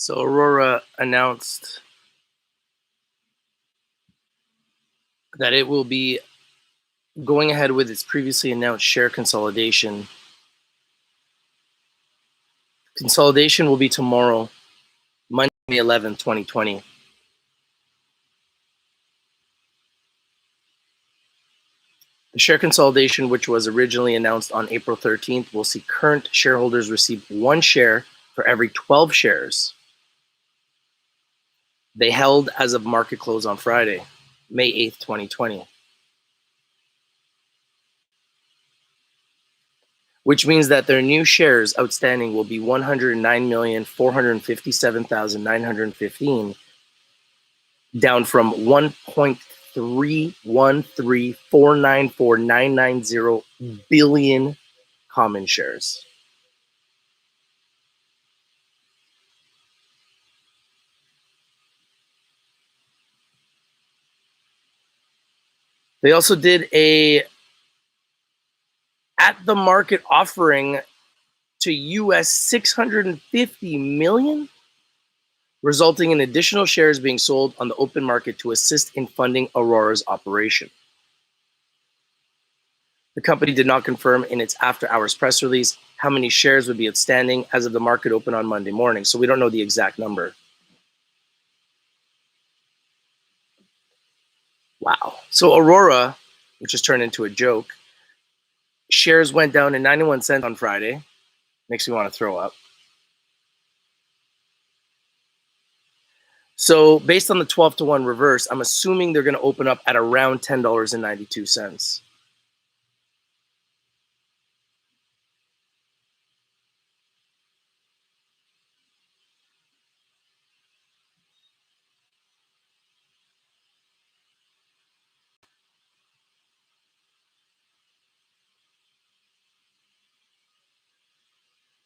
So Aurora announced that it will be going ahead with its previously announced share consolidation. Consolidation will be tomorrow, Monday, May 11th, 2020. The share consolidation, which was originally announced on April 13th, will see current shareholders receive 1 share for every 12 shares they held as of market close on Friday, May 8th, 2020. Which means that their new shares outstanding will be 109,457,915, down from 1.313494990 billion common shares. They also did a at the market offering to US 650 million, resulting in additional shares being sold on the open market to assist in funding Aurora's operation. The company did not confirm in its after-hours press release how many shares would be outstanding as of the market open on Monday morning, so we don't know the exact number. Wow. So Aurora, which has turned into a joke, shares went down to 91 cents on Friday. Makes me want to throw up. So based on the 12-to-1 reverse, I'm assuming they're going to open up at around $10.92.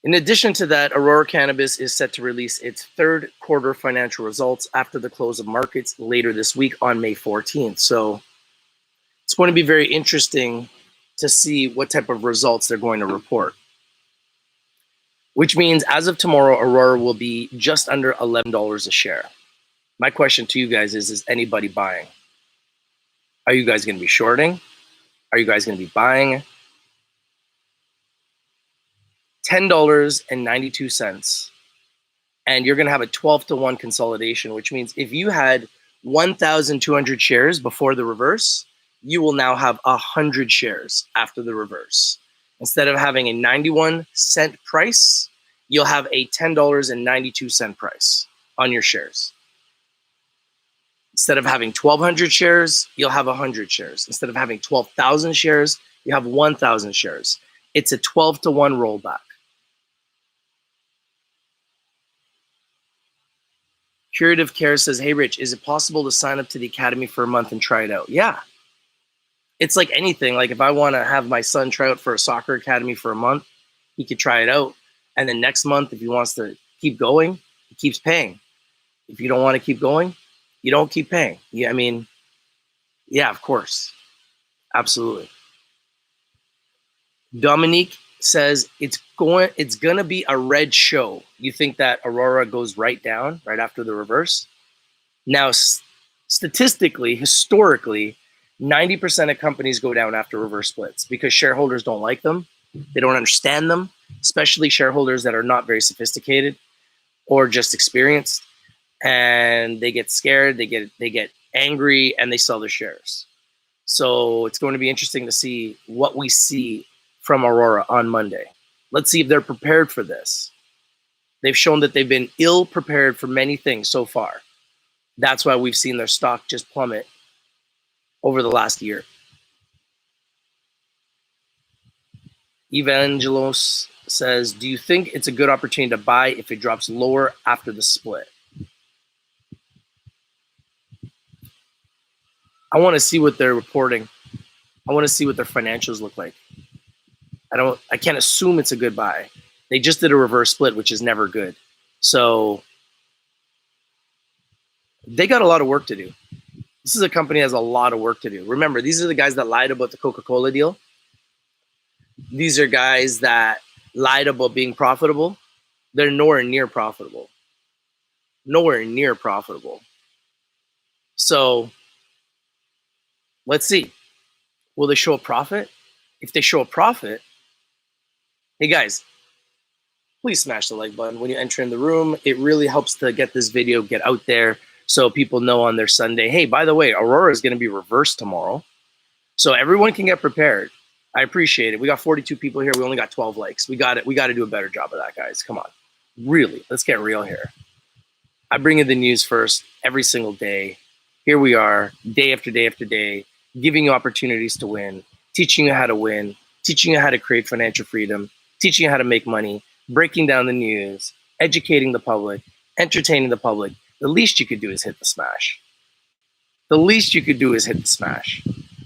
In addition to that, Aurora Cannabis is set to release its third quarter financial results after the close of markets later this week on May 14th. So it's going to be very interesting to see what type of results they're going to report. Which means as of tomorrow, Aurora will be just under $11 a share. My question to you guys is anybody buying? Are you guys going to be shorting? Are you guys going to be buying? $10.92, and you're going to have a 12-to-1 consolidation, which means if you had 1,200 shares before the reverse, you will now have 100 shares after the reverse. Instead of having a 91-cent price, you'll have a $10.92 price on your shares. Instead of having 1,200 shares, you'll have 100 shares. Instead of having 12,000 shares, you have 1,000 shares. It's a 12-to-1 rollback. Curative Care says, hey, Rich, is it possible to sign up to the academy for a month and try it out? Yeah. It's like anything. Like if I want to have my son try out for a soccer academy for a month, he could try it out. And then next month, if he wants to keep going, he keeps paying. If you don't want to keep going, you don't keep paying. Yeah, I mean, yeah, of course. Absolutely. Dominique says it's gonna be a red show. You think that Aurora goes right down right after the reverse? Now, statistically, historically, 90% of companies go down after reverse splits because shareholders don't like them. They don't understand them, especially shareholders that are not very sophisticated or just experienced, and they get scared, they get angry, and they sell their shares. So it's going to be interesting to see what we see from Aurora on Monday. Let's see if they're prepared for this. They've shown that they've been ill prepared for many things so far. That's why we've seen their stock just plummet over the last year. Evangelos says, do you think it's a good opportunity to buy if it drops lower after the split? I want to see what they're reporting. I want to see what their financials look like. I can't assume it's a good buy. They just did a reverse split, which is never good. So they got a lot of work to do. This is a company that has a lot of work to do. Remember, these are the guys that lied about the Coca-Cola deal. These are guys that lied about being profitable. They're nowhere near profitable. nowhere near profitable. So let's see. Will they show a profit? If they show a profit, hey guys, please smash the like button when you enter in the room. It really helps to get this video get out there so people know on their Sunday, hey, by the way, Aurora is going to be reversed tomorrow. So everyone can get prepared. I appreciate it. We got 42 people here. We only got 12 likes. We got it. We got to do a better job of that, guys. Come on. Really, let's get real here. I bring you the news first every single day. Here we are, day after day after day, giving you opportunities to win, teaching you how to win, teaching you how to create financial freedom, teaching you how to make money, breaking down the news, educating the public, entertaining the public. The least you could do is hit the smash. The least you could do is hit the smash.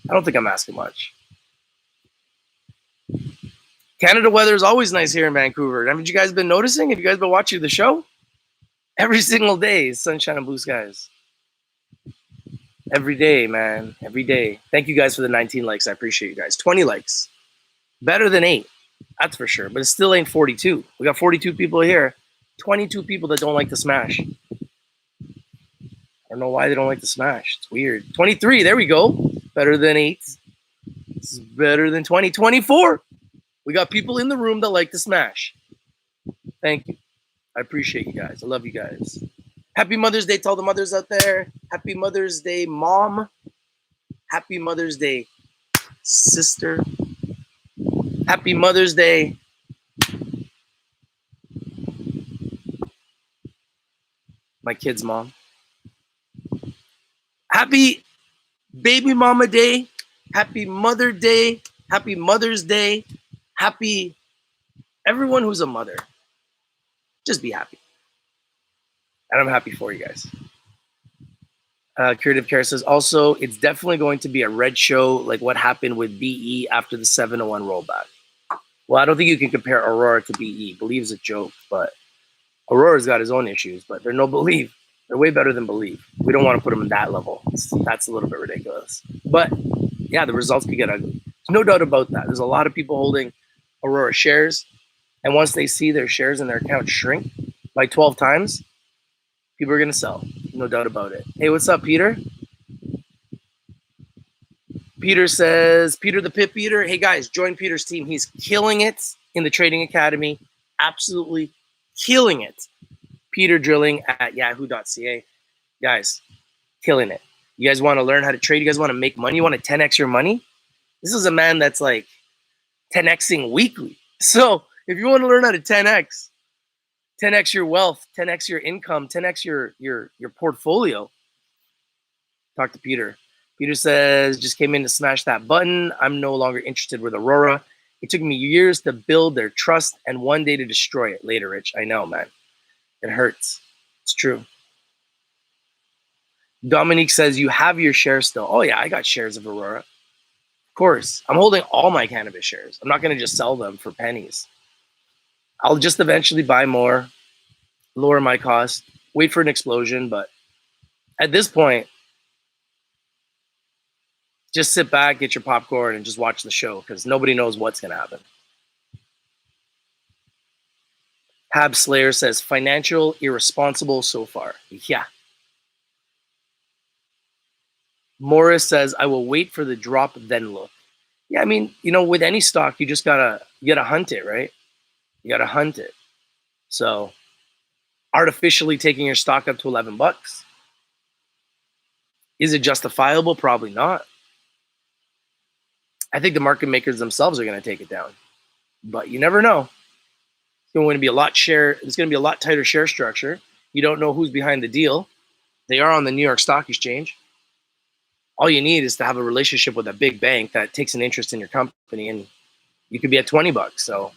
I don't think I'm asking much. Canada weather is always nice here in Vancouver. Haven't you guys been noticing? Have you guys been watching the show? Every single day, sunshine and blue skies. Every day, man. Every day. Thank you guys for the 19 likes. I appreciate you guys. 20 likes. Better than 8. That's for sure. But it still ain't 42. We got 42 people here. 22 people that don't like the smash. I don't know why they don't like the smash. It's weird. 23. There we go. Better than 8. This is better than 20. 24. We got people in the room that like to smash. Thank you. I appreciate you guys. I love you guys. Happy Mother's Day to all the mothers out there. Happy Mother's Day, Mom. Happy Mother's Day, sister. Happy Mother's Day. My kid's mom. Happy Baby Mama Day. Happy Mother Day. Happy Mother's Day. Happy everyone who's a mother. Just be happy. And I'm happy for you guys. Curative Care says, also, it's definitely going to be a red show like what happened with BE after the 701 rollback. Well, I don't think you can compare Aurora to BE. Believe's a joke, but Aurora's got his own issues, but they're no Believe. They're way better than Believe. We don't want to put them in that level. That's a little bit ridiculous. But yeah, the results could get ugly. There's no doubt about that. There's a lot of people holding Aurora shares, and once they see their shares in their account shrink by 12 times, people are going to sell. No doubt about it. Hey, what's up, Peter? Peter says, Peter the Pit Beater. Hey, guys, join Peter's team. He's killing it in the Trading Academy. Absolutely killing it. Peter Drilling at yahoo.ca. Guys, killing it. You guys want to learn how to trade? You guys want to make money? You want to 10x your money? This is a man that's like 10xing weekly. So if you want to learn how to 10x your wealth, 10x your income, 10x your portfolio, talk to Peter. Peter says, just came in to smash that button. I'm no longer interested with Aurora. It took me years to build their trust and one day to destroy it. Later, Rich. I know, man. It hurts. It's true. Dominique says, you have your shares still. Oh, yeah, I got shares of Aurora. Of course. I'm holding all my cannabis shares. I'm not going to just sell them for pennies. I'll just eventually buy more, lower my cost, wait for an explosion. But at this point, just sit back, get your popcorn, and just watch the show because nobody knows what's going to happen. Hab Slayer says, financial irresponsible so far. Yeah. Morris says, I will wait for the drop, then look. Yeah, I mean, you know, with any stock, you just gotta hunt it, right? You gotta hunt it. So artificially taking your stock up to $11. Is it justifiable? Probably not. I think the market makers themselves are going to take it down, but you never know. It's going to be a lot tighter share structure. You don't know who's behind the deal. They are on the New York Stock Exchange. All you need is to have a relationship with a big bank that takes an interest in your company, and you could be at $20. So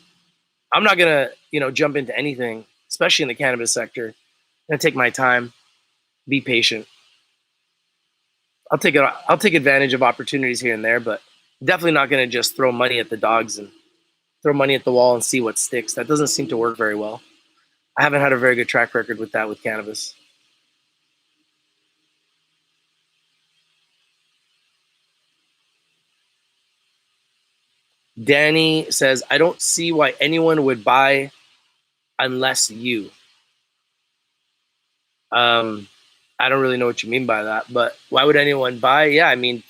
I'm not going to, jump into anything, especially in the cannabis sector. I'm going to take my time, be patient. I'll take advantage of opportunities here and there, but definitely not going to just throw money at the dogs and throw money at the wall and see what sticks. That doesn't seem to work very well. I haven't had a very good track record with that with cannabis. Danny says, I don't see why anyone would buy unless you. I don't really know what you mean by that, but why would anyone buy? Yeah, I mean,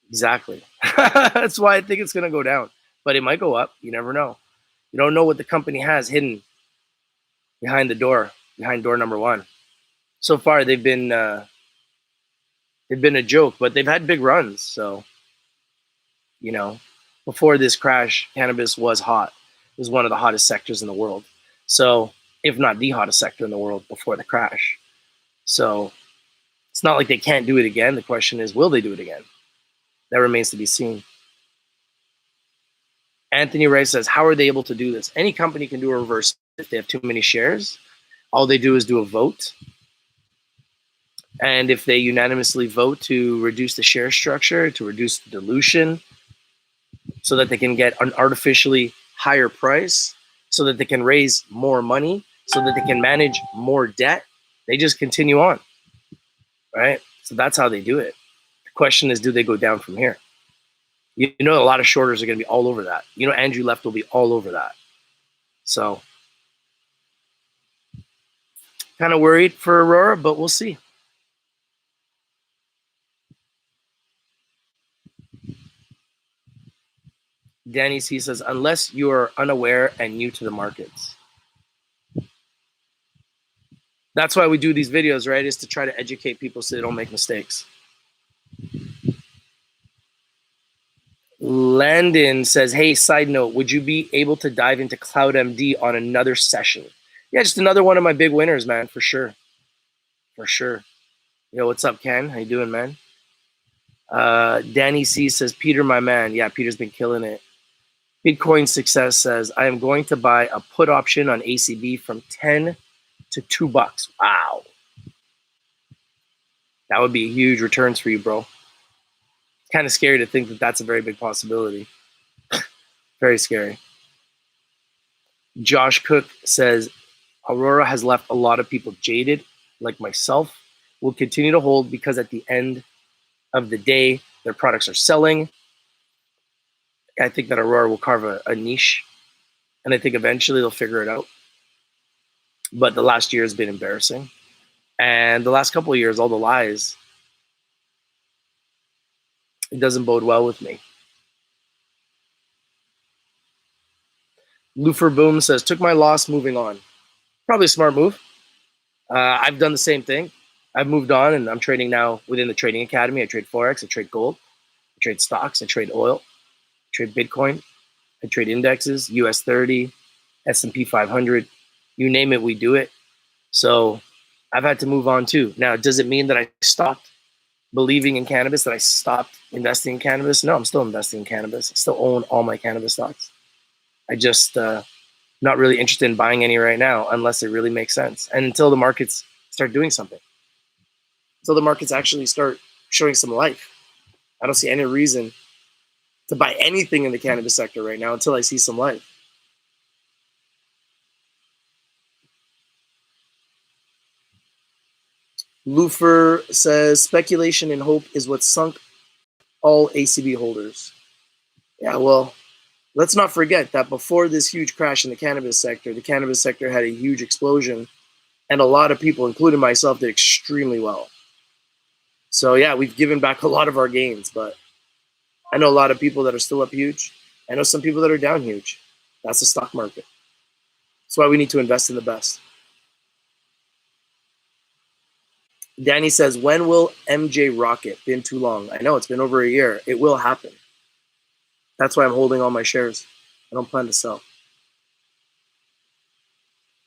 exactly. That's why I think it's going to go down, but it might go up. You never know. You don't know what the company has hidden behind the door, behind door number one. So far, they've been a joke, but they've had big runs. So, you know, before this crash, cannabis was hot. It was one of the hottest sectors in the world. So, if not the hottest sector in the world before the crash. So, it's not like they can't do it again. The question is, will they do it again? That remains to be seen. Anthony Ray says, how are they able to do this? Any company can do a reverse if they have too many shares. All they do is do a vote. And if they unanimously vote to reduce the share structure, to reduce the dilution, so that they can get an artificially higher price, so that they can raise more money, so that they can manage more debt, they just continue on, right? So that's how they do it. The question is, do they go down from here? You know, a lot of shorters are going to be all over that. You know, Andrew Left will be all over that. So kind of worried for Aurora, but we'll see. Danny C says, unless you are unaware and new to the markets. That's why we do these videos, right? Is to try to educate people so they don't make mistakes. Landon says, hey, side note, would you be able to dive into CloudMD on another session? Yeah, just another one of my big winners, man, for sure. For sure. Yo, what's up, Ken? How you doing, man? Danny C says, Peter, my man. Yeah, Peter's been killing it. Bitcoin Success says, I am going to buy a put option on ACB from 10 to $2. Wow. That would be huge returns for you, bro. Kind of scary to think that that's a very big possibility. Very scary. Josh Cook says, Aurora has left a lot of people jaded, like myself. Will continue to hold because at the end of the day, their products are selling. I think that Aurora will carve a niche, and I think eventually they'll figure it out. But the last year has been embarrassing. And the last couple of years, all the lies, it doesn't bode well with me. Lufer Boom says, took my loss, moving on. Probably a smart move. I've done the same thing. I've moved on, and I'm trading now within the trading academy. I trade Forex, I trade gold, I trade stocks, I trade oil, I trade Bitcoin, I trade indexes, US 30, S&P 500, you name it, we do it. So I've had to move on too. Now, does it mean that I stopped believing in cannabis, that I stopped investing in cannabis? No, I'm still investing in cannabis. I still own all my cannabis stocks. I just not really interested in buying any right now unless it really makes sense. And until the markets start doing something, until the markets actually start showing some life, I don't see any reason to buy anything in the cannabis sector right now until I see some life. Lufer says, speculation and hope is what sunk all ACB holders. Yeah, well, let's not forget that before this huge crash in the cannabis sector had a huge explosion, and a lot of people, including myself, did extremely well. So yeah, we've given back a lot of our gains, but I know a lot of people that are still up huge. I know some people that are down huge. That's the stock market. That's why we need to invest in the best. Danny says, when will MJ rocket? Been too long. I know, it's been over a year. It will happen. That's why I'm holding all my shares. I don't plan to sell.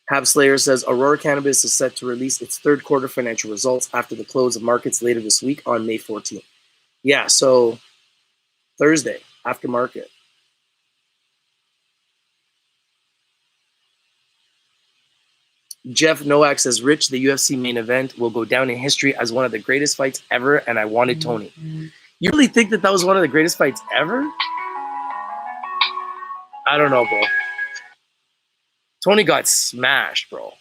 Hab Slayer says, Aurora Cannabis is set to release its third quarter financial results after the close of markets later this week on May 14th. Yeah, so Thursday, after market. Jeff Nowak says, Rich, the UFC main event will go down in history as one of the greatest fights ever, and I wanted Tony. You really think that was one of the greatest fights ever? I don't know, bro. Tony got smashed, bro.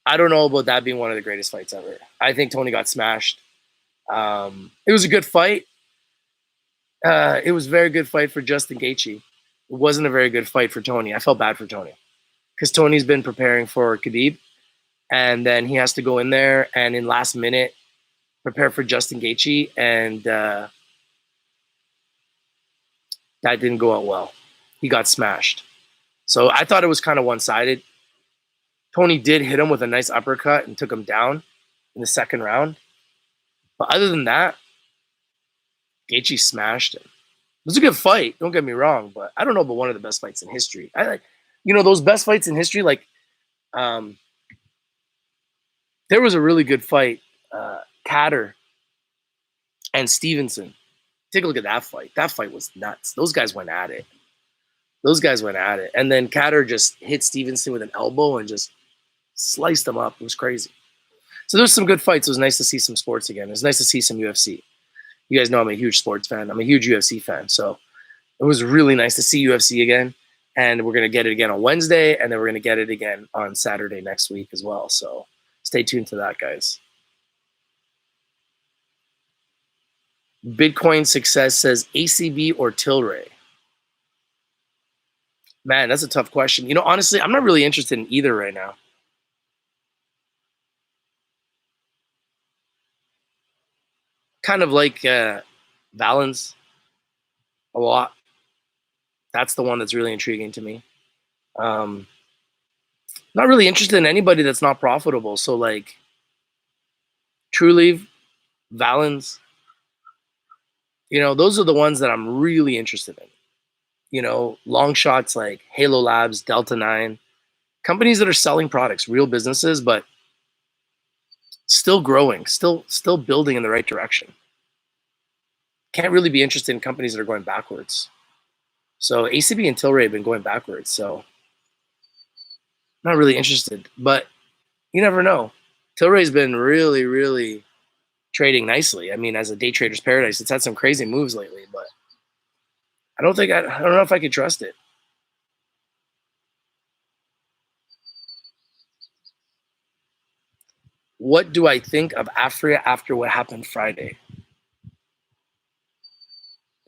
I don't know about that being one of the greatest fights ever. I think Tony got smashed. It was a good fight. It was a very good fight for Justin Gaethje. It wasn't a very good fight for Tony. I felt bad for Tony because Tony's been preparing for Khabib, and then he has to go in there and in last minute prepare for Justin Gaethje, and that didn't go out well. He got smashed. So I thought it was kind of one-sided. Tony did hit him with a nice uppercut and took him down in the second round. But other than that, Gaethje smashed him. It was a good fight, don't get me wrong, but I don't know about one of the best fights in history. I like, those best fights in history, like there was a really good fight, Catter and Stevenson. Take a look at that fight. That fight was nuts. Those guys went at it. And then Catter just hit Stevenson with an elbow and just sliced him up. It was crazy. So there's some good fights. It was nice to see some sports again. It was nice to see some UFC. You guys know I'm a huge sports fan. I'm a huge UFC fan. So it was really nice to see UFC again. And we're going to get it again on Wednesday. And then we're going to get it again on Saturday next week as well. So stay tuned to that, guys. Bitcoin Success says ACB or Tilray. Man, that's a tough question. Honestly, I'm not really interested in either right now. Kind of like Valens a lot. That's the one that's really intriguing to me. Not really interested in anybody that's not profitable. So like Trulieve, Valens, those are the ones that I'm really interested in. Long shots like Halo Labs, Delta 9, companies that are selling products, real businesses, but still growing, still building in the right direction. Can't really be interested in companies that are going backwards. So ACB and Tilray have been going backwards, so not really interested. But you never know. Tilray's been really, really trading nicely. I mean, as a day trader's paradise, it's had some crazy moves lately, but I don't know if I could trust it. What do I think of Afria after what happened Friday?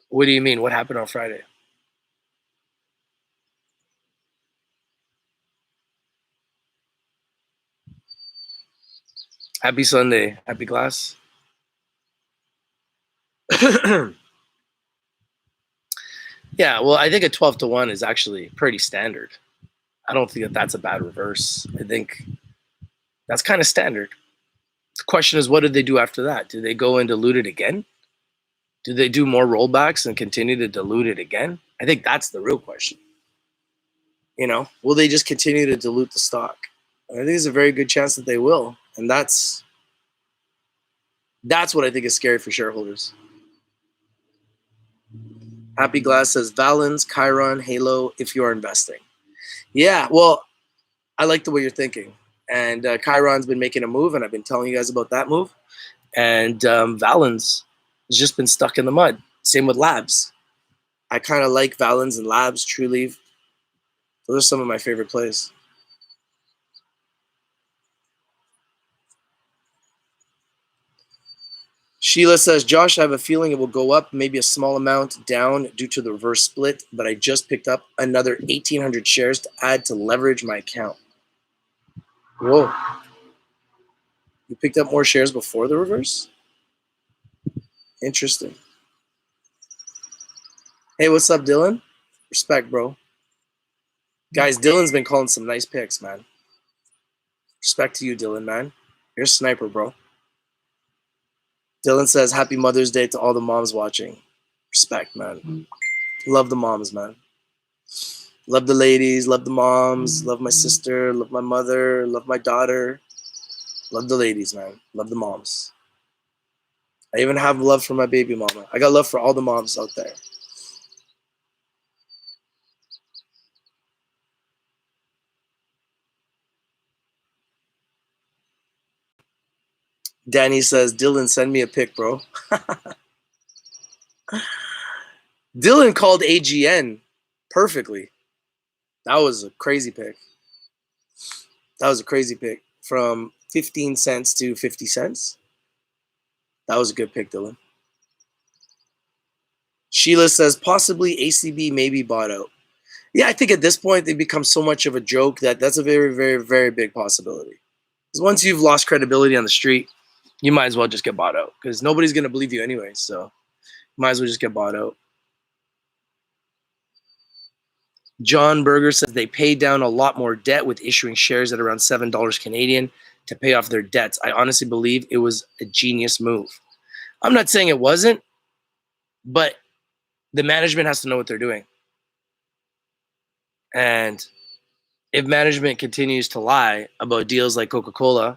What do you mean? What happened on Friday? Happy Sunday. Happy class. Yeah, well, I think a 12-1 is actually pretty standard. I don't think that that's a bad reverse. I think that's kind of standard. The question is, what did they do after that? Do they go and dilute it again? Do they do more rollbacks and continue to dilute it again? I think that's the real question. Will they just continue to dilute the stock? I think there's a very good chance that they will. And that's what I think is scary for shareholders. Happy Glass says, Valens, Chiron, Halo, if you are investing. Yeah, well, I like the way you're thinking. And Chiron's been making a move, and I've been telling you guys about that move. And Valens has just been stuck in the mud. Same with Labs. I kind of like Valens and Labs, Trulieve. Those are some of my favorite plays. Sheila says, Josh, I have a feeling it will go up, maybe a small amount down due to the reverse split, but I just picked up another 1,800 shares to add to leverage my account. Whoa. You picked up more shares before the reverse? Interesting. Hey, what's up, Dylan? Respect, bro. Guys, Dylan's been calling some nice picks, man. Respect to you, Dylan, man. You're a sniper, bro. Dylan says, happy Mother's Day to all the moms watching. Respect, man. Love the moms, man. Love the ladies, love the moms, love my sister, love my mother, love my daughter. Love the ladies, man. Love the moms. I even have love for my baby mama. I got love for all the moms out there. Danny says, Dylan, send me a pic, bro. Dylan called AGN perfectly. That was a crazy pick. From 15 cents to 50 cents. That was a good pick, Dylan. Sheila says, possibly ACB may be bought out. Yeah, I think at this point they become so much of a joke that that's a very, very, very big possibility. Because once you've lost credibility on the street, you might as well just get bought out because nobody's going to believe you anyway. So might as well just get bought out. John Berger says they paid down a lot more debt with issuing shares at around $7 Canadian to pay off their debts. I honestly believe it was a genius move. I'm not saying it wasn't, but the management has to know what they're doing. And if management continues to lie about deals like Coca-Cola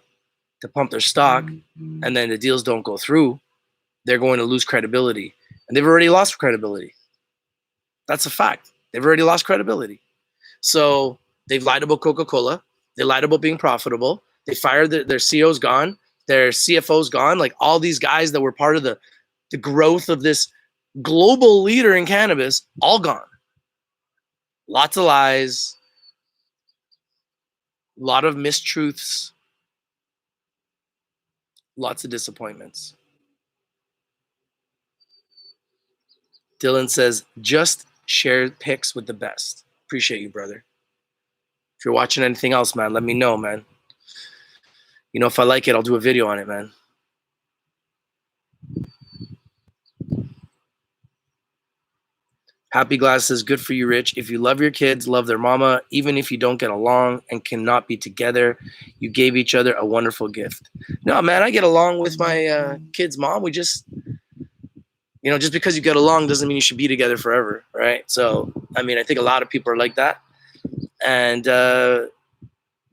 to pump their stock, and then the deals don't go through, they're going to lose credibility. And they've already lost credibility. That's a fact. They've already lost credibility. So they've lied about Coca-Cola. They lied about being profitable. They fired their CEO's gone. Their CFO's gone. Like all these guys that were part of the growth of this global leader in cannabis, all gone. Lots of lies. A lot of mistruths. Lots of disappointments. Dylan says, just share pics with the best. Appreciate you, brother. If you're watching anything else, man, let me know, man. You know, if I like it, I'll do a video on it, man. Happy Glass says, good for you, Rich. If you love your kids, love their mama, even if you don't get along and cannot be together, you gave each other a wonderful gift. No, man, I get along with my kid's mom. We just, you know, just because you get along doesn't mean you should be together forever, right? So, I mean, I think a lot of people are like that. And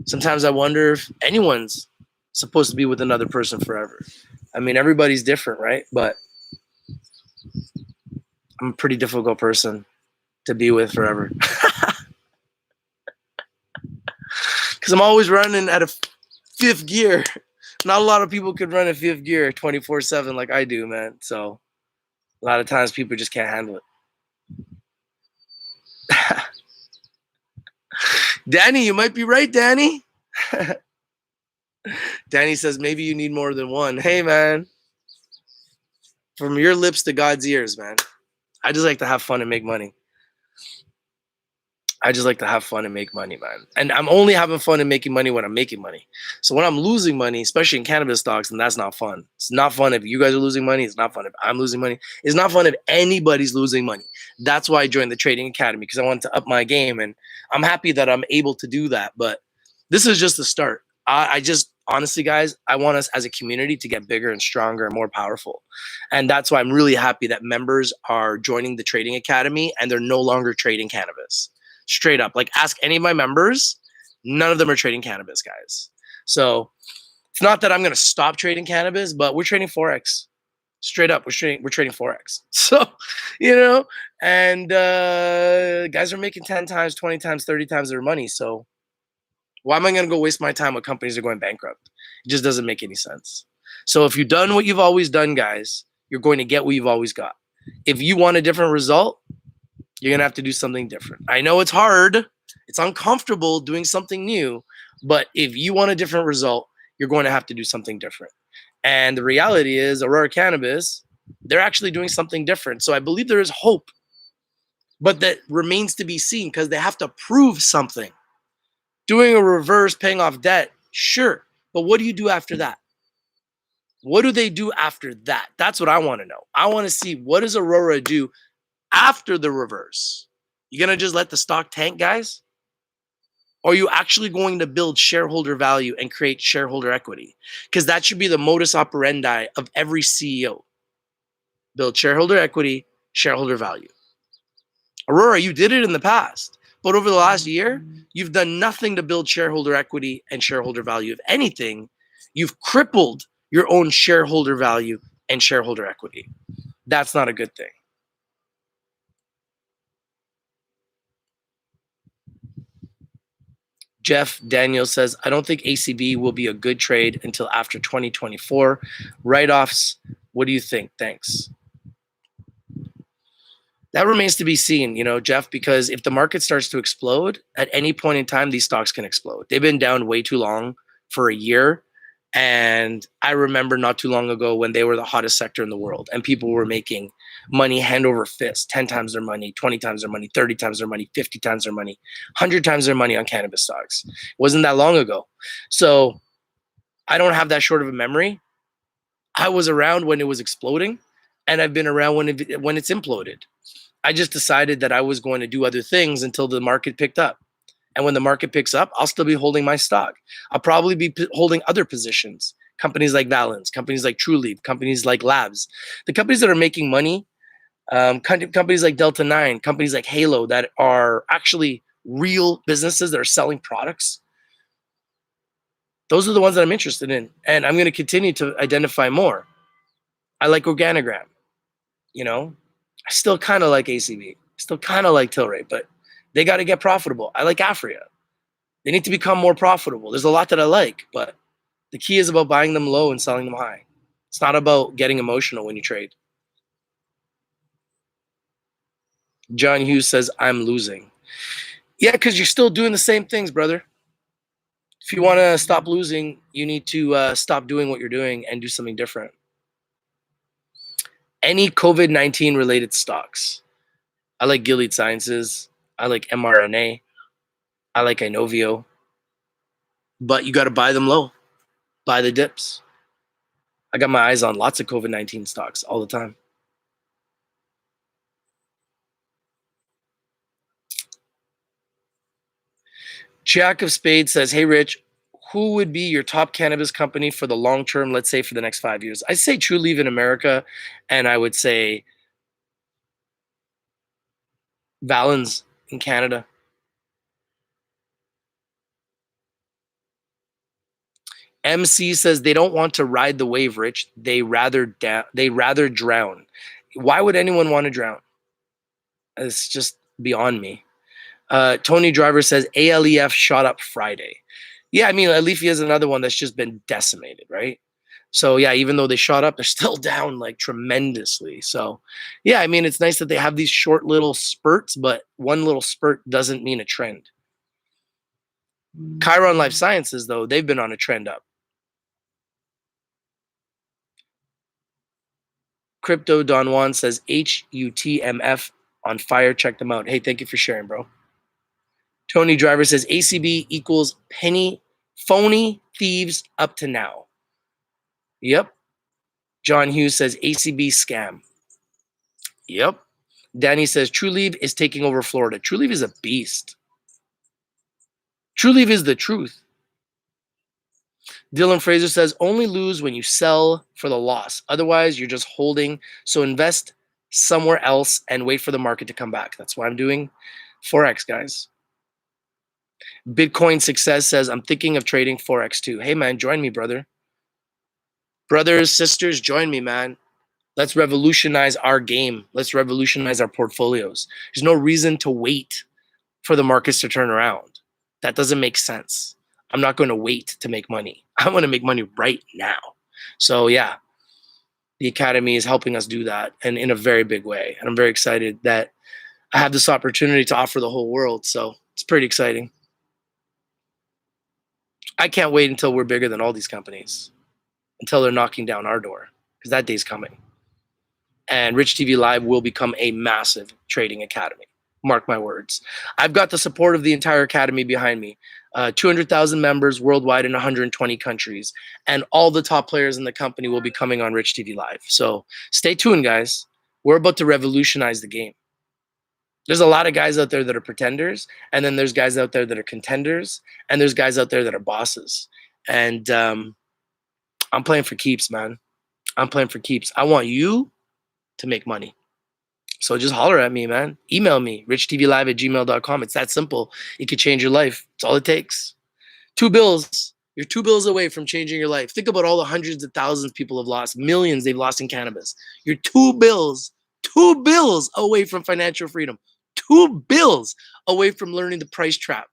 sometimes I wonder if anyone's supposed to be with another person forever. I mean, everybody's different, right? But I'm a pretty difficult person to be with forever. Because I'm always running at a fifth gear. Not a lot of people could run a fifth gear 24/7 like I do, man. So a lot of times people just can't handle it. Danny, you might be right, Danny. Danny says, maybe you need more than one. Hey, man. From your lips to God's ears, man. I just like to have fun and make money. I just like to have fun and make money, man. And I'm only having fun and making money when I'm making money. So when I'm losing money, especially in cannabis stocks, then that's not fun. It's not fun if you guys are losing money. It's not fun if I'm losing money. It's not fun if anybody's losing money. That's why I joined the Trading Academy, because I wanted to up my game. And I'm happy that I'm able to do that. But this is just the start. I just, honestly, guys, I want us as a community to get bigger and stronger and more powerful. And that's why I'm really happy that members are joining the Trading Academy and they're no longer trading cannabis. Straight up, like ask any of my members, none of them are trading cannabis, guys. So it's not that I'm going to stop trading cannabis, but we're trading Forex. Straight up, we're trading Forex. So, you know, and guys are making 10 times, 20 times, 30 times their money. So why am I going to go waste my time with companies that are going bankrupt? It just doesn't make any sense. So if you've done what you've always done, guys, you're going to get what you've always got. If you want a different result, you're going to have to do something different. I know it's hard. It's uncomfortable doing something new. But if you want a different result, you're going to have to do something different. And the reality is Aurora Cannabis, they're actually doing something different. So I believe there is hope. But that remains to be seen because they have to prove something. Doing a reverse, paying off debt, sure. But what do you do after that? What do they do after that? That's what I want to know. I want to see, what does Aurora do after the reverse? You gonna just let the stock tank, guys? Or are you actually going to build shareholder value and create shareholder equity? Because that should be the modus operandi of every CEO. Build shareholder equity, shareholder value. Aurora, you did it in the past, but over the last year, you've done nothing to build shareholder equity and shareholder value. If anything, you've crippled your own shareholder value and shareholder equity. That's not a good thing. Jeff Daniel says, I don't think ACB will be a good trade until after 2024. Write-offs, what do you think? Thanks. That remains to be seen, you know, Jeff, because if the market starts to explode, at any point in time, these stocks can explode. They've been down way too long for a year. And I remember not too long ago when they were the hottest sector in the world and people were making money hand over fist, 10 times their money, 20 times their money, 30 times their money, 50 times their money, 100 times their money on cannabis stocks. It wasn't that long ago. So I don't have that short of a memory. I was around when it was exploding, and I've been around when it's imploded. I just decided that I was going to do other things until the market picked up. And when the market picks up, I'll still be holding my stock. I'll probably be holding other positions, companies like Valens, companies like Trulieve, companies like Labs. The companies that are making money, companies like Delta 9, companies like Halo that are actually real businesses that are selling products. Those are the ones that I'm interested in. And I'm going to continue to identify more. I like Organogram, you know. I still kind of like ACB, still kind of like Tilray, but they got to get profitable. I like Afria. They need to become more profitable. There's a lot that I like, but the key is about buying them low and selling them high. It's not about getting emotional when you trade. John Hughes says, I'm losing. Yeah, because you're still doing the same things, brother. If you want to stop losing, you need to stop doing what you're doing and do something different. Any COVID-19 related stocks. I like Gilead Sciences. I like mRNA. I like Inovio. But you got to buy them low. Buy the dips. I got my eyes on lots of COVID-19 stocks all the time. Jack of Spades says, hey, Rich, who would be your top cannabis company for the long term, let's say for the next 5 years? I say Trulieve in America, and I would say Valens in Canada. MC says they don't want to ride the wave, Rich. They rather drown. Why would anyone want to drown? It's just beyond me. Tony Driver says ALEF shot up Friday. Yeah, I mean, Alifia is another one that's just been decimated, right? So yeah, even though they shot up, they're still down like tremendously. So yeah, I mean, it's nice that they have these short little spurts, but one little spurt doesn't mean a trend. Chiron Life Sciences, though, they've been on a trend up. Crypto Don Juan says HUTMF on fire. Check them out. Hey, thank you for sharing, bro. Tony Driver says ACB equals phony thieves up to now. Yep. John Hughes says ACB scam. Yep. Danny says Trulieve is taking over Florida. Trulieve is a beast. Trulieve is the truth. Dylan Fraser says only lose when you sell for the loss. Otherwise, you're just holding. So invest somewhere else and wait for the market to come back. That's why I'm doing Forex, guys. Bitcoin Success says, I'm thinking of trading Forex too. Hey, man, join me, brother. Brothers, sisters, join me, man. Let's revolutionize our game. Let's revolutionize our portfolios. There's no reason to wait for the markets to turn around. That doesn't make sense. I'm not going to wait to make money. I want to make money right now. So yeah, the Academy is helping us do that, and in a very big way. And I'm very excited that I have this opportunity to offer the whole world. So it's pretty exciting. I can't wait until we're bigger than all these companies, until they're knocking down our door, because that day's coming. And Rich TV Live will become a massive trading academy. Mark my words. I've got the support of the entire academy behind me. 200,000 members worldwide in 120 countries. And all the top players in the company will be coming on Rich TV Live. So stay tuned, guys. We're about to revolutionize the game. There's a lot of guys out there that are pretenders. And then there's guys out there that are contenders. And there's guys out there that are bosses. And I'm playing for keeps, man. I'm playing for keeps. I want you to make money. So just holler at me, man. Email me, richtvlive@gmail.com. It's that simple. It could change your life. It's all it takes. 2 bills. You're 2 bills away from changing your life. Think about all the hundreds of thousands people have lost, millions they've lost in cannabis. You're 2 bills away from financial freedom. 2 bills away from learning the price trap.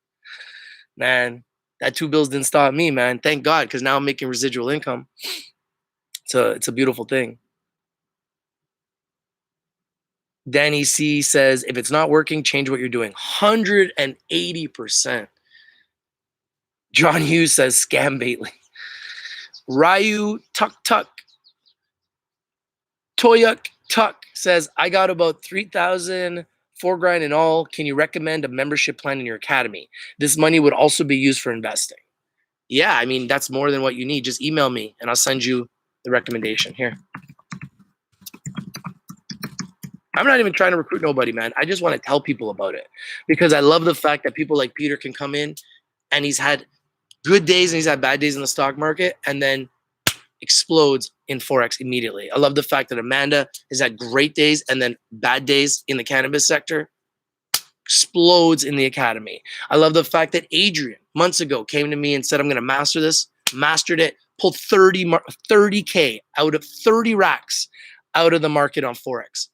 Man, that 2 bills didn't stop me, man. Thank God, because now I'm making residual income. It's a beautiful thing. Danny C says, if it's not working, change what you're doing. 180%. John Hughes says, scam Bailey. Ryu Tuck Tuck. Toyuk Tuck says, I got about 3,000, $4,000 in all. Can you recommend a membership plan in your academy? This money would also be used for investing. yeah, I mean, that's more than what you need. Just email me and I'll send you the recommendation here. I'm not even trying to recruit nobody, man. I just want to tell people about it because I love the fact that people like Peter can come in and he's had good days and he's had bad days in the stock market and then explodes in Forex immediately. I love the fact that Amanda has had great days and then bad days in the cannabis sector, explodes in the academy. I love the fact that Adrian months ago came to me and said, I'm going to master this, mastered it, pulled 30K out of 30 racks out of the market on Forex.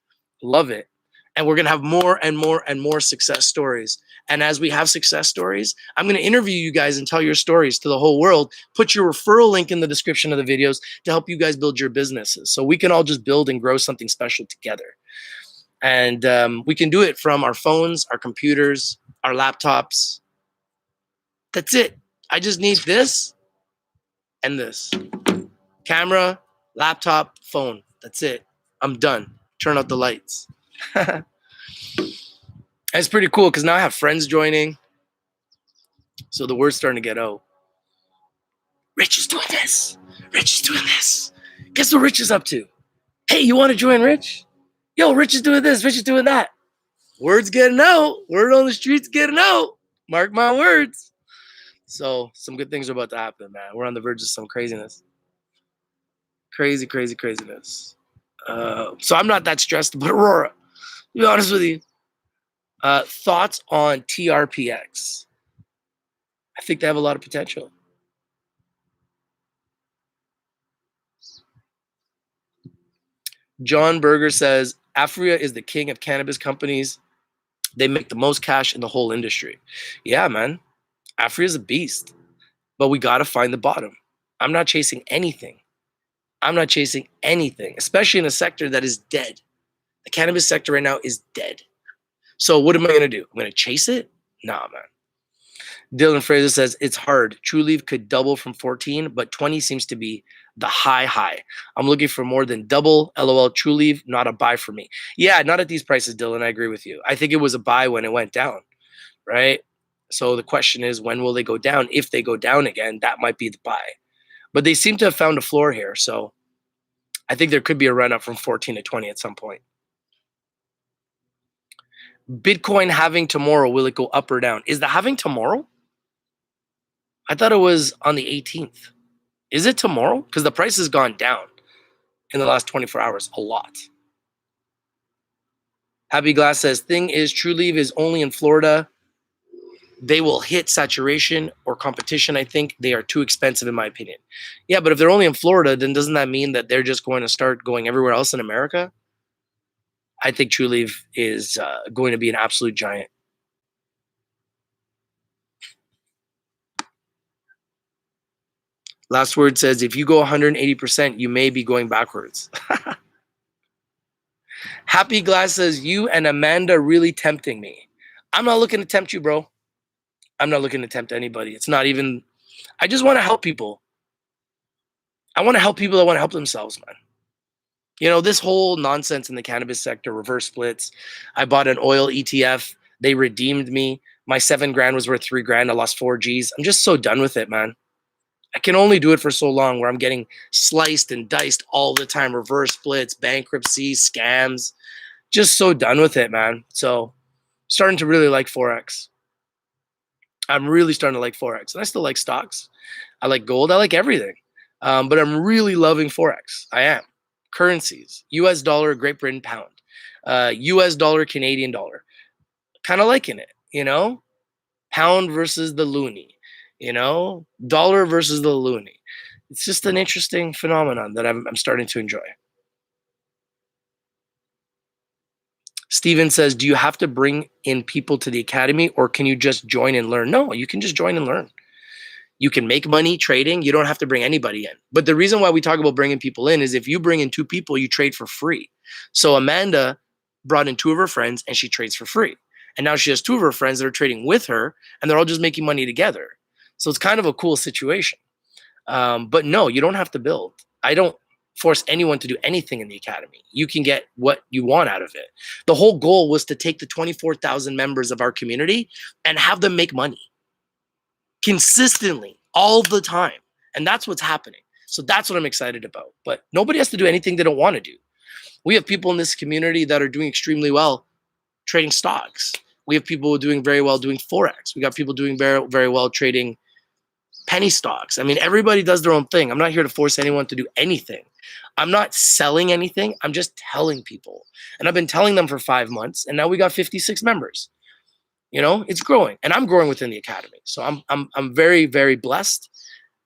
Love it. And we're going to have more and more and more success stories. And as we have success stories, I'm going to interview you guys and tell your stories to the whole world. Put your referral link in the description of the videos to help you guys build your businesses. So we can all just build and grow something special together. And we can do it from our phones, our computers, our laptops. That's it. I just need this and this. Camera, laptop, phone. That's it. I'm done. Turn out the lights. It's pretty cool because now I have friends joining. So the word's starting to get out. Rich is doing this. Rich is doing this. Guess what Rich is up to? Hey, you want to join Rich? Yo, Rich is doing this. Rich is doing that. Word's getting out. Word on the street's getting out. Mark my words. So some good things are about to happen, man. We're on the verge of some craziness. Craziness. So I'm not that stressed about Aurora, to be honest with you. Thoughts on TRPX? I think they have a lot of potential. John Berger says, Afria is the king of cannabis companies. They make the most cash in the whole industry. Yeah, man. Afria is a beast. But we got to find the bottom. I'm not chasing anything. Especially in a sector that is dead. The cannabis sector right now is dead. So what am I going to do? I'm going to chase it? Nah, man. Dylan Fraser says, it's hard. True Leaf could double from 14, but 20 seems to be the high. I'm looking for more than double. LOL, True Leaf, not a buy for me. Yeah, not at these prices, Dylan. I agree with you. I think it was a buy when it went down, right? So the question is, when will they go down? If they go down again, that might be the buy. But they seem to have found a floor here. So I think there could be a run up from 14 to 20 at some point. Bitcoin halving tomorrow, will it go up or down? Is the halving tomorrow? I thought it was on the 18th. Is it tomorrow? Because the price has gone down in the last 24 hours a lot. Happy Glass says, thing is, True Leaf is only in Florida. They will hit saturation or competition. I think they are too expensive in my opinion. Yeah, but if they're only in Florida, then doesn't that mean that they're just going to start going everywhere else in America? I think True Leaf is going to be an absolute giant. Last Word says, if you go 180%, you may be going backwards. Happy Glass says, you and Amanda really tempting me. I'm not looking to tempt you, bro. I'm not looking to tempt anybody. It's not even, I just want to help people. I want to help people that want to help themselves, man. You know, this whole nonsense in the cannabis sector, reverse splits. I bought an oil ETF. They redeemed me. My $7,000 was worth $3,000. I lost 4 G's. I'm just so done with it, man. I can only do it for so long where I'm getting sliced and diced all the time. Reverse splits, bankruptcy, scams. Just so done with it, man. So starting to really like Forex. I'm really starting to like Forex. And I still like stocks. I like gold. I like everything. But I'm really loving Forex. I am. Currencies. US dollar, Great Britain pound. US dollar, Canadian dollar. Kind of liking it, you know? Pound versus the loonie. You know, dollar versus the loonie. It's just an interesting phenomenon that I'm starting to enjoy. Steven says, do you have to bring in people to the academy or can you just join and learn? No, you can just join and learn. You can make money trading. You don't have to bring anybody in. But the reason why we talk about bringing people in is if you bring in 2 people, you trade for free. So Amanda brought in 2 of her friends and she trades for free. And now she has 2 of her friends that are trading with her and they're all just making money together. So it's kind of a cool situation. But no, you don't have to build. I don't force anyone to do anything in the academy. You can get what you want out of it. The whole goal was to take the 24,000 members of our community and have them make money consistently all the time. And that's what's happening. So that's what I'm excited about. But nobody has to do anything they don't want to do. We have people in this community that are doing extremely well trading stocks. We have people doing very well doing Forex. We got people doing very, very well trading penny stocks. I mean, everybody does their own thing. I'm not here to force anyone to do anything. I'm not selling anything. I'm just telling people. And I've been telling them for 5 months, and now we got 56 members. You know, it's growing, and I'm growing within the academy. So I'm very, very blessed.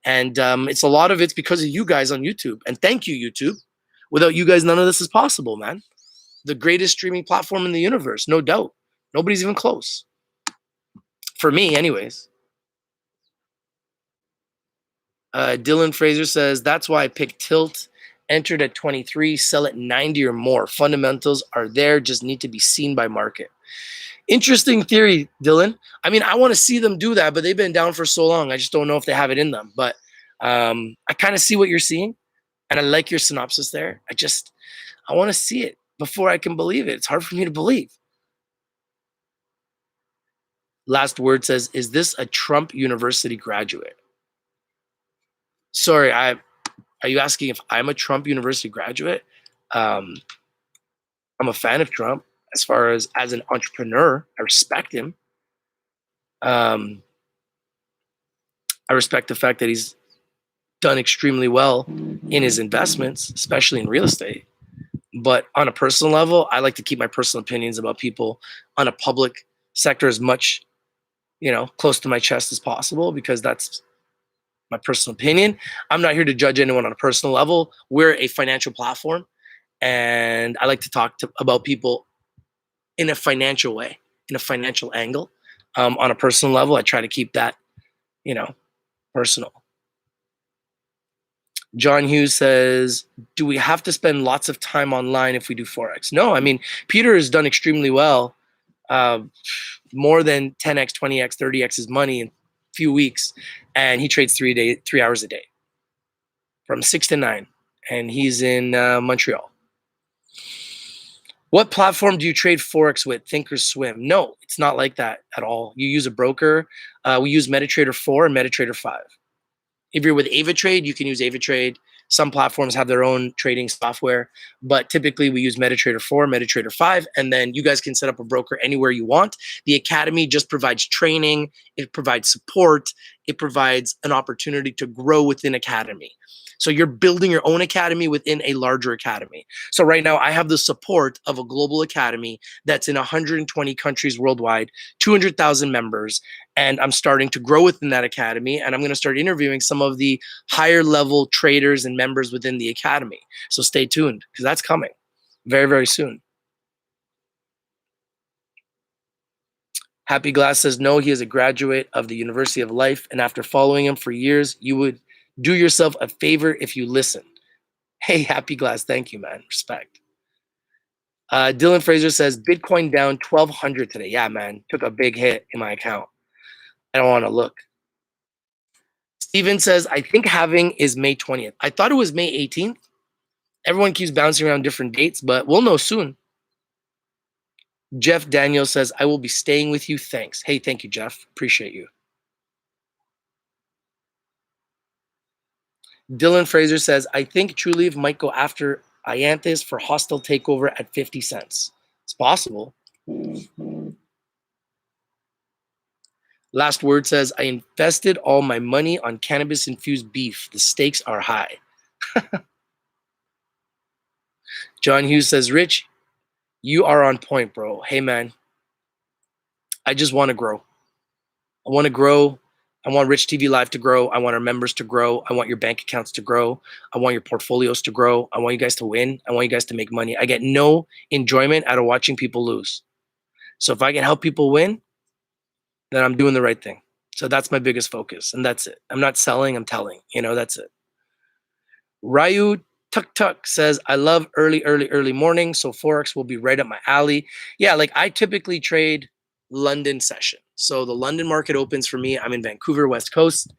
And it's a lot of it's because of you guys on YouTube. And thank you, YouTube. Without you guys, none of this is possible, man. The greatest streaming platform in the universe, no doubt. Nobody's even close. For me, anyways. Dylan Fraser says, that's why I picked Tilt. Entered at 23, sell at 90 or more. Fundamentals are there, just need to be seen by market. Interesting theory, Dylan. I mean, I want to see them do that, but they've been down for so long. I just don't know if they have it in them. But I kind of see what you're seeing, and I like your synopsis there. I want to see it before I can believe it. It's hard for me to believe. Last Word says, is this a Trump University graduate? Sorry, are you asking if I'm a Trump University graduate? I'm a fan of Trump. As far as an entrepreneur, I respect him. I respect the fact that he's done extremely well in his investments, especially in real estate. But on a personal level, I like to keep my personal opinions about people on a public sector as much, close to my chest as possible, because that's my personal opinion. I'm not here to judge anyone on a personal level. We're a financial platform, and I like to talk about people in a financial way, in a financial angle. On a personal level, I try to keep that, personal. John Hughes says, do we have to spend lots of time online if we do Forex? No, I mean, Peter has done extremely well, more than 10x, 20x, 30x his money in a few weeks. And he trades 3 hours a day from 6 to 9. And he's in Montreal. What platform do you trade Forex with? Thinkorswim? No, it's not like that at all. You use a broker. We use MetaTrader 4 and MetaTrader 5. If you're with AvaTrade, you can use AvaTrade. Some platforms have their own trading software, but typically we use MetaTrader 4, MetaTrader 5, and then you guys can set up a broker anywhere you want. The Academy just provides training. It provides support. It provides an opportunity to grow within Academy. So you're building your own academy within a larger academy. So right now I have the support of a global academy that's in 120 countries worldwide, 200,000 members, and I'm starting to grow within that academy, and I'm going to start interviewing some of the higher level traders and members within the academy. So stay tuned, because that's coming very, very soon. Happy Glass says, no, he is a graduate of the University of Life, and after following him for years, you would do yourself a favor if you listen. Hey, Happy Glass, thank you, man. Respect. Dylan Fraser says, Bitcoin down 1,200 today. Yeah, man, took a big hit in my account. I don't want to look. Steven says, I think halving is May 20th. I thought it was May 18th. Everyone keeps bouncing around different dates, but we'll know soon. Jeff Daniel says, I will be staying with you. Thanks. Hey, thank you, Jeff. Appreciate you. Dylan Fraser says, I think Trulieve might go after Ianthus for hostile takeover at 50 cents. It's possible. Last Word says, I invested all my money on cannabis-infused beef. The stakes are high. John Hughes says, Rich, you are on point, bro. Hey, man, I just want to grow. I want to grow. I want Rich TV Live to grow. I want our members to grow. I want your bank accounts to grow. I want your portfolios to grow. I want you guys to win. I want you guys to make money. I get no enjoyment out of watching people lose. So if I can help people win, then I'm doing the right thing. So that's my biggest focus, and that's it. I'm not selling, I'm telling. That's it. Ryu Tuk Tuk says, I love early morning, so Forex will be right up my alley. Yeah, like I typically trade London session. So the London market opens for me. I'm in Vancouver, West Coast.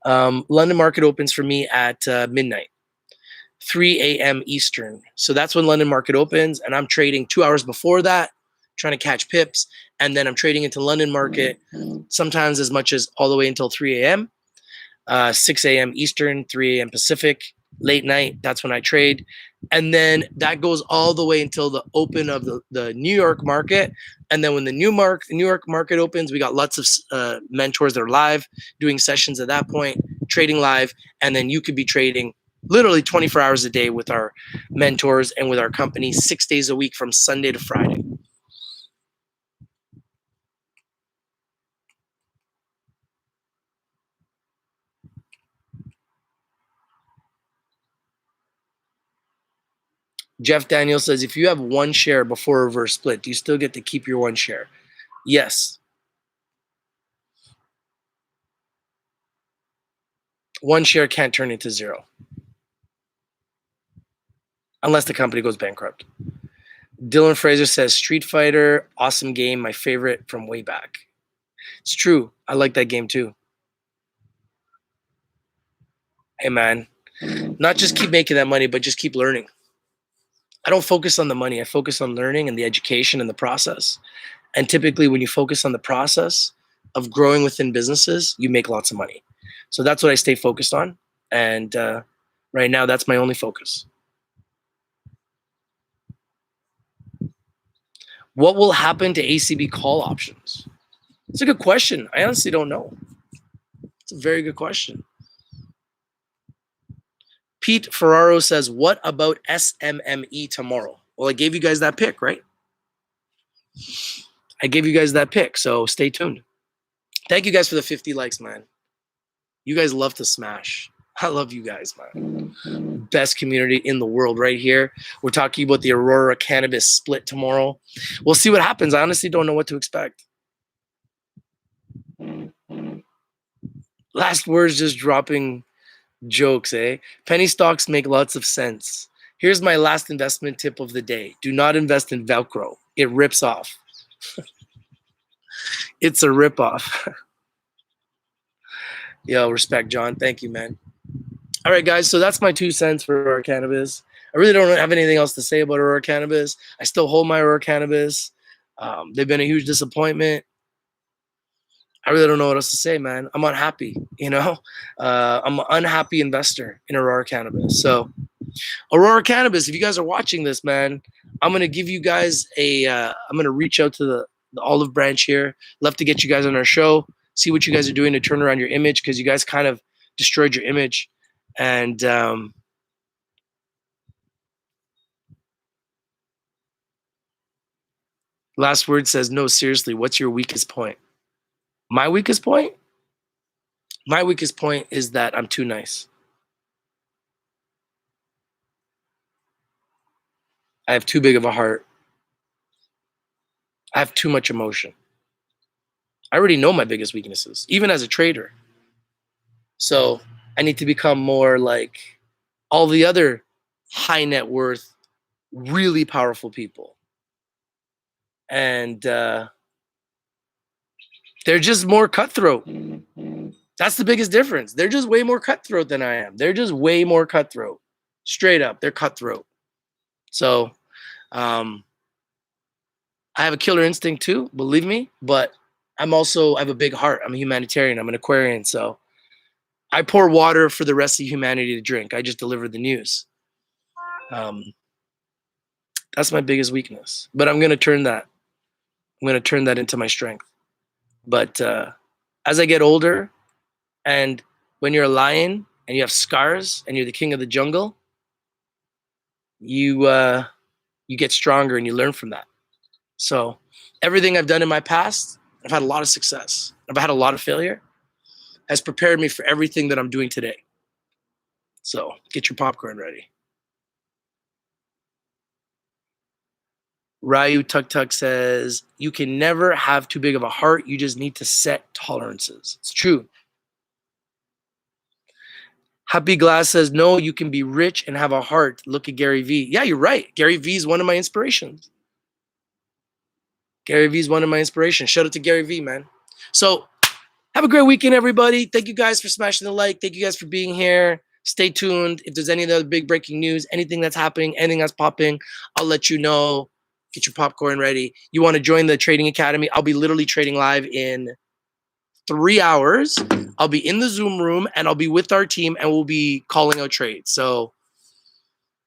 London market opens for me at midnight, 3 a.m. Eastern. So that's when London market opens, and I'm trading 2 hours before that, trying to catch pips. And then I'm trading into London market, sometimes as much as all the way until 3 a.m. 6 a.m. Eastern, 3 a.m. Pacific, late night. That's when I trade. And then that goes all the way until the open of the New York market. And then when the New York market opens, we got lots of mentors that are live doing sessions at that point, trading live. And then you could be trading literally 24 hours a day with our mentors and with our company 6 days a week from Sunday to Friday. Jeff Daniel says, if you have one share before a reverse split, do you still get to keep your one share? Yes. One share can't turn into zero unless the company goes bankrupt. Dylan Fraser says, Street Fighter, awesome game, my favorite from way back. It's true. I like that game too. Hey, man, not just keep making that money, but just keep learning. I don't focus on the money. I focus on learning and the education and the process. And typically when you focus on the process of growing within businesses, you make lots of money. So that's what I stay focused on. And right now, that's my only focus. What will happen to ACB call options? It's a good question. I honestly don't know. It's a very good question. Pete Ferraro says, what about SMME tomorrow? Well, I gave you guys that pick, right? I gave you guys that pick, so stay tuned. Thank you guys for the 50 likes, man. You guys love to smash. I love you guys, man. Best community in the world right here. We're talking about the Aurora Cannabis split tomorrow. We'll see what happens. I honestly don't know what to expect. Last words, just dropping jokes, eh? Penny stocks make lots of sense. Here's my last investment tip of the day. Do not invest in Velcro. It rips off. It's a ripoff. Yo, respect, John. Thank you, man. All right, guys. So that's my 2 cents for Aurora Cannabis. I really don't have anything else to say about Aurora Cannabis. I still hold my Aurora Cannabis. They've been a huge disappointment. I really don't know what else to say, man. I'm unhappy, you know? I'm an unhappy investor in Aurora Cannabis. So Aurora Cannabis, if you guys are watching this, man, I'm going to give you guys I'm going to reach out to the olive branch here. Love to get you guys on our show, see what you guys are doing to turn around your image, because you guys kind of destroyed your image. And last word says, no, seriously, what's your weakest point? My weakest point? My weakest point is that I'm too nice. I have too big of a heart. I have too much emotion. I already know my biggest weaknesses, even as a trader. So I need to become more like all the other high net worth, really powerful people. And they're just more cutthroat. That's the biggest difference. They're just way more cutthroat than I am. They're just way more cutthroat. Straight up, they're cutthroat. So I have a killer instinct too, believe me, but I have a big heart. I'm a humanitarian. I'm an Aquarian. So I pour water for the rest of humanity to drink. I just deliver the news. That's my biggest weakness, but I'm going to turn that into my strength. But as I get older, and when you're a lion and you have scars and you're the king of the jungle, you get stronger and you learn from that. So everything I've done in my past, I've had a lot of success. I've had a lot of failure, has prepared me for everything that I'm doing today. So get your popcorn ready. Ryu Tuk Tuk says, you can never have too big of a heart. You just need to set tolerances. It's true. Happy Glass says, no, you can be rich and have a heart. Look at Gary Vee. Yeah, you're right. Gary Vee is one of my inspirations. Gary Vee is one of my inspirations. Shout out to Gary Vee, man. So have a great weekend, everybody. Thank you guys for smashing the like. Thank you guys for being here. Stay tuned. If there's any other big breaking news, anything that's happening, anything that's popping, I'll let you know. Get your popcorn ready. You want to join the Trading Academy? I'll be literally trading live in 3 hours. I'll be in the Zoom room and I'll be with our team and we'll be calling out trades. So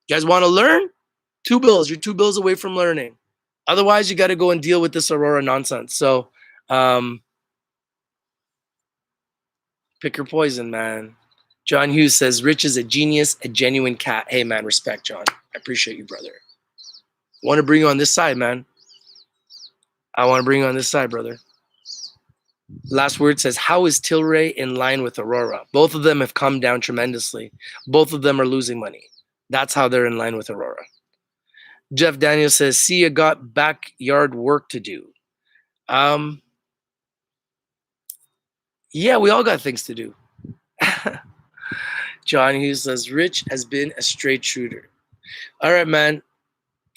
you guys want to learn? 2 bills. You're 2 bills away from learning. Otherwise, you got to go and deal with this Aurora nonsense. So pick your poison, man. John Hughes says, Rich is a genius, a genuine cat. Hey, man, respect, John. I appreciate you, brother. I want to bring you on this side, man. I want to bring you on this side, brother. Last word says, how is Tilray in line with Aurora? Both of them have come down tremendously. Both of them are losing money. That's how they're in line with Aurora. Jeff Daniels says, see, you got backyard work to do. Yeah, we all got things to do. John Hughes says, Rich has been a straight shooter. All right, man.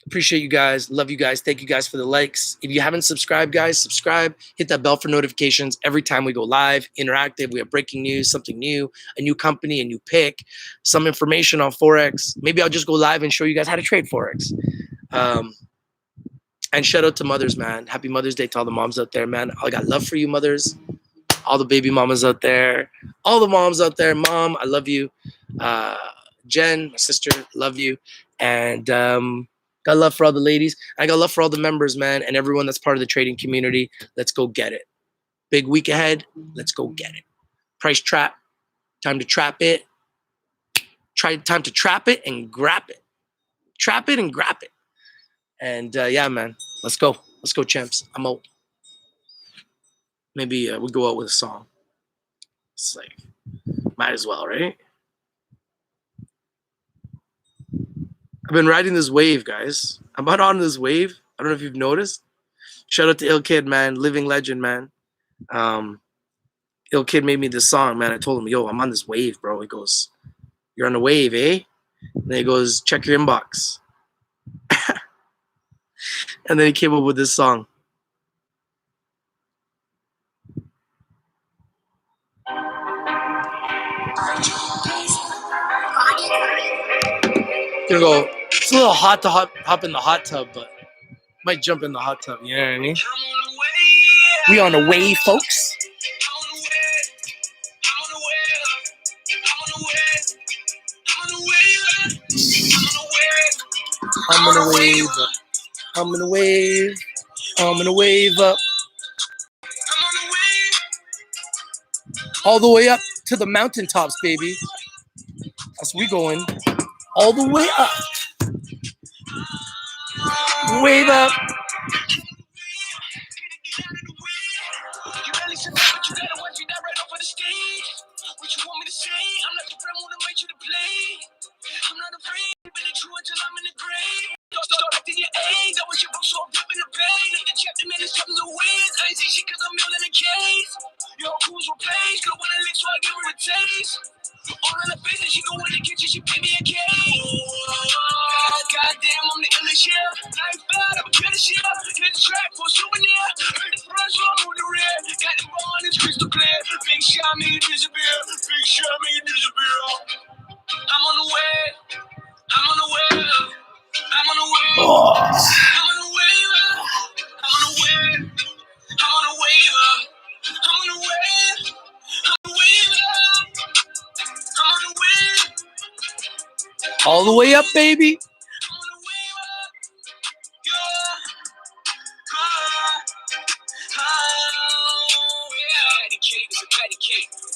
Appreciate you guys. Love you guys. Thank you guys for the likes. If you haven't subscribed, guys, subscribe. Hit that bell for notifications every time we go live, interactive. We have breaking news, something new, a new company, a new pick, some information on Forex. Maybe I'll just go live and show you guys how to trade Forex. And shout out to mothers, man. Happy Mother's Day to all the moms out there, man. I got love for you, mothers. All the baby mamas out there. All the moms out there. Mom, I love you. Jen, my sister, love you. And got love for all the ladies. I got love for all the members, man, and everyone that's part of the trading community. Let's go get it. Big week ahead. Let's go get it. Price trap. Time to trap it. Time to trap it and grab it. Trap it and grab it. And yeah, man, let's go. Let's go, champs. I'm out. Maybe we'll go out with a song. It's like, might as well, right? I've been riding this wave, guys. I'm out on this wave. I don't know if you've noticed. Shout out to Ill Kid, man. Living legend, man. Ill Kid made me this song, man. I told him, yo, I'm on this wave, bro. He goes, you're on the wave, eh? And then he goes, check your inbox. And then he came up with this song. Gonna go, it's a little hot to hop in the hot tub, but might jump in the hot tub, you know what I mean? We on the way, folks. I'm gonna wave up. I'm gonna wave. I'm gonna wave up. All the way up to the mountaintops, baby. That's we going. All the way up. Wave up. All the way up, baby.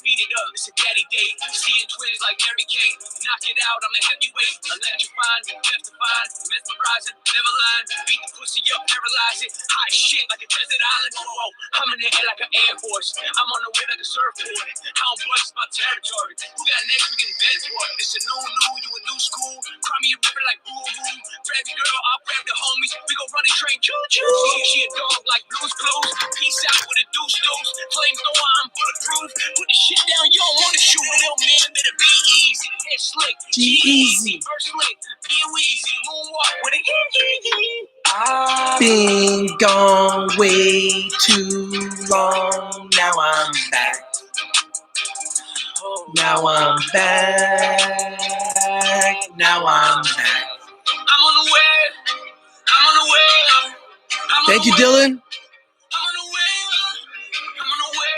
Beat it up, it's a daddy day. Seeing twins like Mary Kate. Knock it out, I'm a heavyweight. Electrifying, death defying, mesmerizing, never lying. Beat the pussy up, paralyze it. Hot shit like a desert island. Whoa, I'm in the air like an Air Force. I'm on the way like a surfboard. How I'm bust my territory. Who got next? We can bend for it. It's a new, you a new school. Cry me a river like boo boo. Grab your girl, I'll grab the homies. We gon' run a train, choo choo. She a dog like Blue's Clues. Peace out with a deuce. Flamethrower, I'm bulletproof. Put the shit down, you don't wanna shoot. Little man, better be easy. Head slick, G-Easy. First slick, be easy. Moonwalk with a I've been gone way too long. Now I'm back. Now I'm back. Now I'm back. I'm on the way. I'm on the way. Thank you, Dylan. I'm on the way. I'm on the way.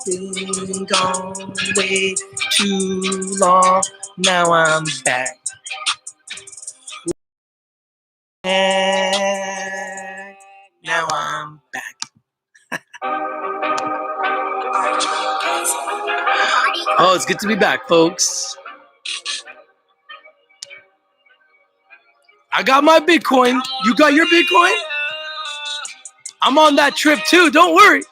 Been gone way too long. Now I'm back. Now I'm back. Oh, it's good to be back, folks. I got my Bitcoin. You got your Bitcoin? I'm on that trip too. Don't worry.